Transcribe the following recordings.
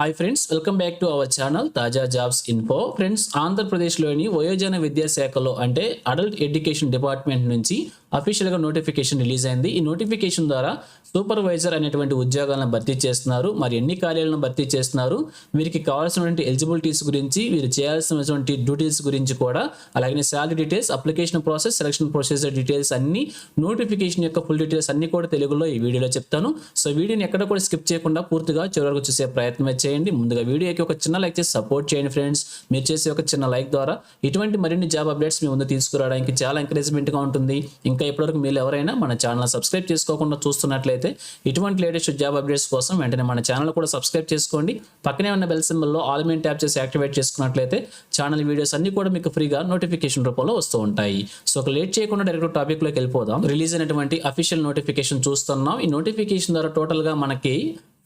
Hi friends, welcome back to our channel తాజా jobs info. Friends, ఆంధ్రప్రదేశ్లోని వయోజన విద్యాశాఖలో అంటే అడల్ట్ ఎడ్యుకేషన్ డిపార్ట్మెంట్ నుంచి అఫీషియల్గా నోటిఫికేషన్ రిలీజ్ అయింది. ఈ నోటిఫికేషన్ ద్వారా సూపర్వైజర్ అనేటువంటి ఉద్యోగాలను భర్తీ చేస్తున్నారు. మరి ఎన్ని కార్యాలను భర్తీ చేస్తున్నారు, వీరికి కావాల్సినటువంటి ఎలిజిబిలిటీస్ గురించి, వీరు చేయాల్సినటువంటి డ్యూటీస్ గురించి కూడా, అలాగే salary details, application process, selection procedure details అన్ని, నోటిఫికేషన్ యొక్క ఫుల్ డీటెయిల్స్ అన్ని కూడా తెలుగులో ఈ వీడియోలో చెప్తాను. సో వీడియోని ఎక్కడ కూడా స్కిప్ చేయకుండా పూర్తిగా చివరి వరకు చూసే ప్రయత్నం చేయండి. ముందుగా వీడియోకి ఒక చిన్న లైక్ చేసి సపోర్ట్ చేయండి ఫ్రెండ్స్. మీరు చేసే ఒక చిన్న లైక్ ద్వారా ఇటువంటి మరిన్ని జాబ్ అప్డేట్స్ మీ ముందు తీసుకురావడానికి చాలా ఎంకరేజ్మెంట్గా ఉంటుంది. ఇంకా ఇప్పటివరకు మీరు ఎవరైనా మన ఛానల్ సబ్స్క్రైబ్ చేసుకోకుండా చూస్తున్నట్లయితే ఇటువంటి లేటెస్ట్ జాబ్ అప్డేట్స్ కోసం వెంటనే మన ఛానల్ కూడా సబ్స్క్రైబ్ చేసుకోండి. పక్కనే ఉన్న బెల్ సింబల్లో ఆల్ మెయిన్ ట్యాప్ చేసి యాక్టివేట్ చేసుకున్నట్లయితే ఛానల్ వీడియోస్ అన్ని కూడా మీకు ఫ్రీగా నోటిఫికేషన్ రూపంలో వస్తూ ఉంటాయి. సో ఒక లేట్ చేయకుండా డైరెక్ట్ టాపిక్లోకి వెళ్ళిపోదాం. రిలీజ్ అయినటువంటి అఫీషియల్ నోటిఫికేషన్ చూస్తున్నాం. ఈ నోటిఫికేషన్ ద్వారా టోటల్గా మనకి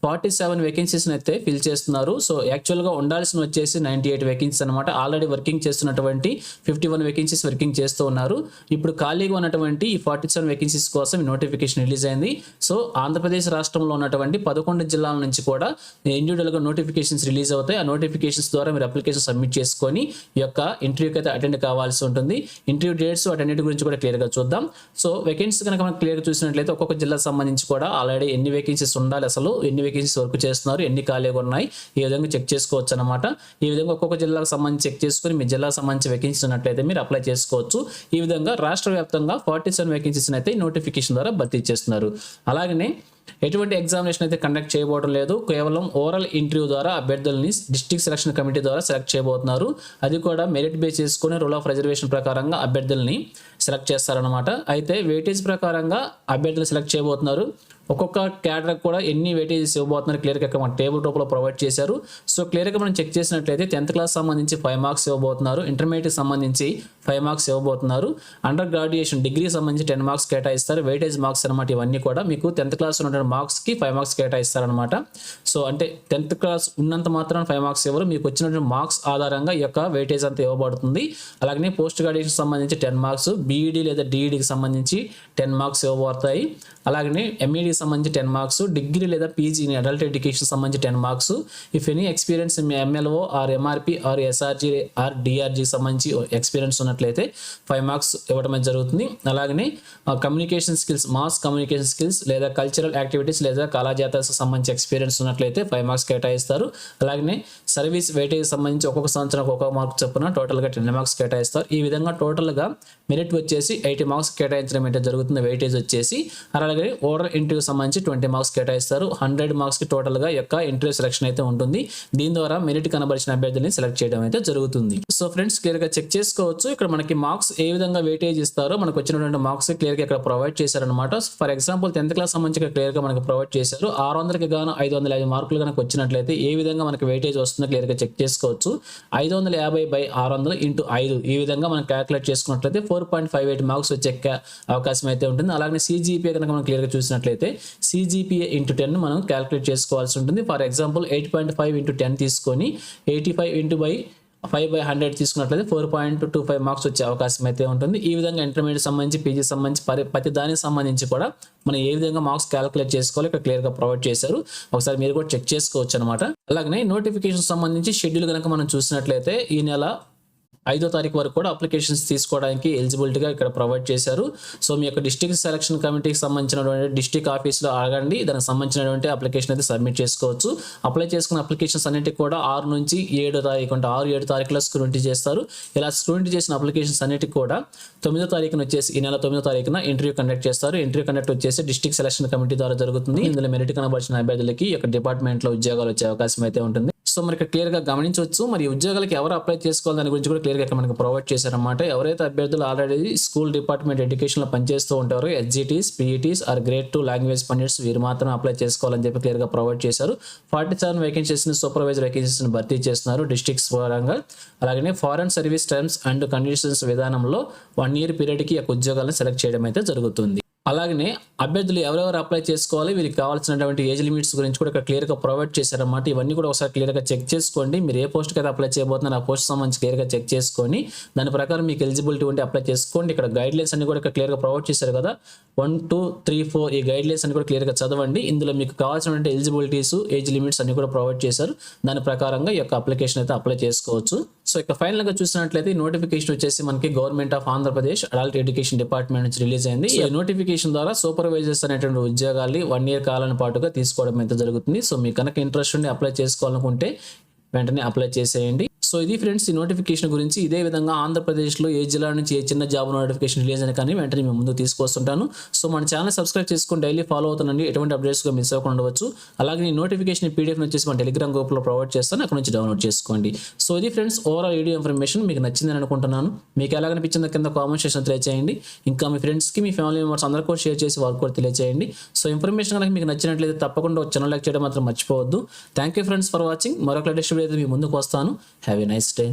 47 వేకెన్సీస్ అయితే ఫిల్ చేస్తున్నారు. సో యాక్చువల్గా ఉండాల్సిన వచ్చేసి 98 వేకెన్సీస్ అనమాట. ఆల్రెడీ వర్కింగ్ చేస్తున్నటువంటి 51 వేకెన్సీస్ వర్కింగ్ చేస్తూ ఉన్నారు. ఇప్పుడు ఖాళీగా ఉన్నటువంటి ఈ 47 వేకెన్సీస్ కోసం ఈ నోటిఫికేషన్ రిలీజ్ అయింది. సో ఆంధ్రప్రదేశ్ రాష్ట్రంలో ఉన్నటువంటి 11 జిల్లాల నుంచి కూడా ఇండివిజువల్గా నోటిఫికేషన్స్ రిలీజ్ అవుతాయి. ఆ నోటిఫికేషన్స్ ద్వారా మీరు అప్లికేషన్ సబ్మిట్ చేసుకొని ఈ యొక్క ఇంటర్వ్యూకి అయితే అటెండ్ కావాల్సి ఉంటుంది. ఇంటర్వ్యూ డేట్స్ వాటన్నిటి గురించి కూడా క్లియర్గా చూద్దాం. సో వేకెన్సీస్ కనుక మనం క్లియర్గా చూసినట్లయితే ఒక్కొక్క జిల్లాకు సంబంధించి కూడా ఆల్రెడీ ఎన్ని వేకెన్సీస్ ఉండాలి, అసలు ఎన్ని వేకెన్సీస్ వర్క్ చేస్తున్నారు, ఎన్ని ఖాళీగా ఉన్నాయి, ఈ విధంగా చెక్ చేసుకోవచ్చు అనమాట. ఈ విధంగా ఒక్కొక్క జిల్లాకు సంబంధించి చెక్ చేసుకుని మీ జిల్లాకు సంబంధించి వేకెన్సీ ఉన్నట్లయితే మీరు అప్లై చేసుకోవచ్చు. ఈ విధంగా రాష్ట్ర వ్యాప్తంగా 47 వేకెన్సీస్ అయితే నోటిఫికేషన్ ద్వారా భర్తీ చేస్తున్నారు. అలాగనే ఎటువంటి ఎగ్జామినేషన్ అయితే కండక్ట్ చేయబోవడం లేదు. కేవలం ఓరల్ ఇంటర్వ్యూ ద్వారా అభ్యర్థులని డిస్ట్రిక్ట్ సెలక్షన్ కమిటీ ద్వారా సెలెక్ట్ చేయబోతున్నారు. అది కూడా మెరిట్ బేస్ చేసుకుని రూల్ ఆఫ్ రిజర్వేషన్ ప్రకారంగా అభ్యర్థుల్ని సెలెక్ట్ చేస్తారనమాట. అయితే వెయిటేజ్ ప్రకారంగా అభ్యర్థులు సెలెక్ట్ చేయబోతున్నారు. ఒక్కొక్క క్యాడర్ కూడా ఎన్ని వెయిటేజెస్ ఇవ్వబోతున్నారు క్లియర్గా ఇక్కడ మన టేబుల్ రూపంలో ప్రొవైడ్ చేశారు. సో క్లియర్గా మనం చెక్ చేసినట్లయితే 10th క్లాస్ సంబంధించి 5 మార్క్స్ ఇవ్వబోతున్నారు, ఇంటర్మీడియట్ సంబంధించి 5 మార్క్స్ ఇవ్వబోతున్నారు, అండర్ గ్రాడ్యుయేషన్ డిగ్రీ సంబంధించి 10 మార్క్స్ కేటాయిస్తారు. వెయిటేజ్ మార్క్స్ అనమాట. ఇవన్నీ కూడా మీకు 10th క్లాస్ ఉన్న మార్క్స్కి 5 మార్క్స్ కేటాయిస్తారనమాట. సో అంటే 10th క్లాస్ ఉన్నంత మాత్రం 5 మార్క్స్ ఇవ్వరు, మీకు వచ్చినటువంటి మార్క్స్ ఆధారంగా ఈ యొక్క వెయిటేజ్ అంతా ఇవ్వబడుతుంది. అలాగే పోస్ట్ గ్రాడ్యుయేషన్ సంబంధించి 10 మార్క్స్, బీఈడీ లేదా డిఈడికి సంబంధించి 10 మార్క్స్ ఇవ్వబడతాయి. అలాగే ఎంఈడికి సంబంధించి 10 మార్క్స్, డిగ్రీ లేదా పీజీ అడల్ట్ ఎడ్యుకేషన్ సంబంధించి 10 marks. If any experience MLO or MRP or SRG or DRG సంబంధించి ఎక్స్పీరియన్స్ ఉన్నట్లయితే 5 మార్క్స్ ఇవ్వడం జరుగుతుంది. అలాగనే communication skills, mass communication skills లేదా కల్చరల్ యాక్టివిటీస్ లేదా కళాజాతకు సంబంధించి ఎక్స్పీరియన్స్ ఉన్నట్లయితే 5 మార్క్స్ కేటాయిస్తారు. అలాగే సర్వీస్ వెయిటేజ్ సంబంధించి ఒక్కొక్క సంవత్సరం ఒక్కొక్క మార్క్ చొప్పున టోటల్గా 10 మార్క్స్ కేటాయిస్తారు. ఈ విధంగా టోటల్గా మెరిట్ వచ్చేసి 80 మార్క్స్ కేటాయించడం అయితే జరుగుతుంది. వెయిటేజ్ వచ్చేసి అలాగే ఓరల్ ఇంటర్వ్యూ సంబంధించి 20 మార్క్స్ కేటాయిస్తారు. 100 మార్క్స్కి టోటల్గా యొక్క ఇంటర్వ్యూ సెలక్షన్ అయితే ఉంటుంది. దీని ద్వారా మెరిట్ కనబరిచిన అభ్యర్థుల్ని సెలెక్ట్ చేయడం అయితే జరుగుతుంది. సో ఫ్రెండ్స్, క్లియర్గా చెక్ చేసుకోవచ్చు. ఇక్కడ మనకి మార్క్స్ ఏ విధంగా వెయిటేజ్ ఇస్తారో మనకు వచ్చినటువంటి మార్క్స్ క్లియర్గా ఇక్కడ ప్రొవైడ్ చేశారనమాట. ఫర్ ఎగ్జాంపుల్ 10th క్లాస్ సంబంధించి క్లియర్గా మనకు ప్రొవైడ్ చేశారు. 600కి గాను 505 మార్కులు కనుక వచ్చినట్లయితే ఏ విధంగా మనకు వెయిటేజ్ వస్తుందో క్లియర్గా చెక్ చేసుకోవచ్చు. 550/600 × 5 ఈ విధంగా మనం క్యాలిక్యులేట్ చేసుకున్నట్లయితే 4.58 మార్క్స్ వచ్చే అవకాశం అయితే ఉంటుంది. అలాగే సిజిపిఏ కనుక మనం క్లియర్గా చూసినట్లయితే సిజిపిఏ × 10 మనం క్యాలిక్యులేట్ చేసుకోవాల్సి ఉంటుంది. ఫర్ ఎగ్జాంపుల్ 8.5 × 10 తీసుకొని 85 × 5/100 తీసుకున్నట్లయితే 4.25 మార్క్స్ వచ్చే అవకాశం అయితే ఉంటుంది. ఈ విధంగా ఇంటర్మీడియట్ సంబంధించి పీజీ సంబంధించి ప్రతి దానికి సంబంధించి కూడా మనం ఏ విధంగా మార్క్స్ క్యాలిక్యులేట్ చేసుకోవాలి ఇక్కడ క్లియర్గా ప్రొవైడ్ చేశారు. ఒకసారి మీరు కూడా చెక్ చేసుకోవచ్చు అనమాట. అలాగే నోటిఫికేషన్ సంబంధించి షెడ్యూల్ కనుక మనం చూసినట్లయితే ఈ నెల 5వ తారీఖు వరకు కూడా అప్లికేషన్స్ తీసుకోవడానికి ఎలిజిబిలిటీగా ఇక్కడ ప్రొవైడ్ చేశారు. సో మీ యొక్క డిస్ట్రిక్ట్ సెలక్షన్ కమిటీకి సంబంధించినటువంటి డిస్ట్రిక్ట్ ఆఫీస్లో అడగండి, దానికి సంబంధించినటువంటి అప్లికేషన్ అయితే సబ్మిట్ చేసుకోవచ్చు. అప్లై చేసుకున్న అప్లికేషన్స్ అన్నిటికీ కూడా 6 నుంచి 7 తారీఖు అంటే 6-7 తారీఖులో స్క్రూనిటీ చేస్తారు. ఇలా స్క్రూనిటీ చేసిన అప్లికేషన్స్ అన్నిటికీ కూడా 9వ తారీఖున వచ్చేసి ఈ నెల 9వ తారీఖున ఇంటర్వ్యూ కండక్ట్ చేస్తారు. ఇంటర్వ్యూ కండక్ట్ వచ్చేసి డిస్ట్రిక్ట్ సెలక్షన్ కమిటీ ద్వారా జరుగుతుంది. ఇందులో మెరిట్ కనబడిన అభ్యర్థులకి ఈ యొక్క డిపార్ట్మెంట్లో ఉద్యోగాలు వచ్చే అవకాశం అయితే ఉంటుంది. సో మనకి క్లియర్గా గమనించవచ్చు. మరి ఉద్యోగాలకు ఎవరు అప్లై చేసుకోవాలి దాని గురించి కూడా క్లియర్గా ఇక్కడ మనకి ప్రొవైడ్ చేశారన్నమాట. ఎవరైతే అభ్యర్థులు ఆల్రెడీ స్కూల్ డిపార్ట్మెంట్ ఎడ్యుకేషన్లో పనిచేస్తూ ఉంటారో SGTs, PETs are grade 2 language pundits వీరు మాత్రం అప్లై చేసుకోవాలని చెప్పి క్లియర్గా ప్రొవైడ్ చేశారు. 47 వేకెన్సీస్ని సూపర్వైజర్ వేకెన్సీస్ని భర్తీ చేస్తున్నారు డిస్ట్రిక్ట్స్ పరంగా. అలాగే foreign service terms and conditions విధానంలో 1 year పీరియడ్కి యొక్క ఉద్యోగాలను సెలెక్ట్ చేయడం అయితే జరుగుతుంది. అలాగనే అభ్యర్థులు ఎవరెవరు అప్లై చేసుకోవాలి, వీరికి కావాల్సినటువంటి ఏజ్ లిమిట్స్ గురించి కూడా ఇక్కడ క్లియర్గా ప్రొవైడ్ చేశారన్నమాట. ఇవన్నీ కూడా ఒకసారి క్లియర్గా చెక్ చేసుకోండి. మీరు ఏ పోస్ట్కి అయితే అప్లై చేయబోతున్నారో ఆ పోస్ట్ సంబంధించి క్లియర్గా చెక్ చేసుకొని దాని ప్రకారం మీకు ఎలిజిబిలిటీ ఉంటే అప్లై చేసుకోండి. ఇక్కడ గైడ్ లైన్స్ అన్ని కూడా ఇక్కడ క్లియర్గా ప్రొవైడ్ చేశారు కదా, 1, 2, 3, 4 ఈ గైడ్ లైన్స్ అన్ని కూడా క్లియర్గా చదవండి. ఇందులో మీకు కావాల్సినటువంటి ఎలిజిబిలిటీస్, ఏజ్ లిమిట్స్ అన్ని కూడా ప్రొవైడ్ చేశారు. దాని ప్రకారంగా ఈ యొక్క అప్లికేషన్ అయితే అప్లై చేసుకోవచ్చు. సో ఇక ఫైనల్గా చూసినట్లయితే నోటిఫికేషన్ వచ్చేసి మనకి government of Andhra Pradesh adult education department నుంచి రిలీజ్ అయింది. ఈ నోటిఫికేషన్ ద్వారా సూపర్వైజర్స్ అనేటువంటి ఉద్యోగాల్ని 1 year కాలం పాటుగా తీసుకోవడం అయితే జరుగుతుంది. సో మీకు కనుక ఇంట్రెస్ట్ ఉండి అప్లై చేసుకోవాలనుకుంటే వెంటనే అప్లై చేసేయండి. సో ఇది ఫ్రెండ్స్ ఈ నోటిఫికేషన్ గురించి. ఇదే విధంగా ఆంధ్రప్రదేశ్లో ఏ జిల్లా నుంచి ఏ చిన్న జాబ్ నోటిఫికేషన్ రిలీజ్ అయినా కానీ వెంటనే మేము ముందుకు తీసుకొస్తుంటాను. సో మన ఛానల్ సబ్స్క్రైబ్ చేసుకొని డైలీ ఫాలో అవుతుండండి. ఎటువంటి అప్డేట్స్గా మిస్ అవ్వకుండా ఉండవచ్చు. అలాగే ఈ నోటిఫికేషన్ PDF వచ్చేసి మన టెలిగ్రామ్ గ్రూప్లో ప్రొవైడ్ చేస్తాను, అక్కడ నుంచి డౌన్లోడ్ చేసుకోండి. సో ఇది ఫ్రెండ్స్ ఓవరాల్ వీడియో ఇన్ఫర్మేషన్ మీకు నచ్చిందని అనుకుంటున్నాను. మీకు ఎలాగనిపించిందో కింద కామెంట్ సెక్షన్ తెలియజేయండి. ఇంకా మీ ఫ్రెండ్స్కి, మీ ఫ్యామిలీ మెంబర్స్ అందరూ కూడా షేర్ చేసి వాళ్ళకి కూడా తెలియజేయండి. సో ఇన్ఫర్మేషన్ కనుక మీకు నచ్చినట్లయితే తప్పకుండా ఛానల్ లైక్ చేయడం మాత్రం మర్చిపోవద్దు. Thank you friends for watching. మరొక లేటెస్ట్ వీడియో అయితే మీ ముందుకు వస్తాను. Have a nice day.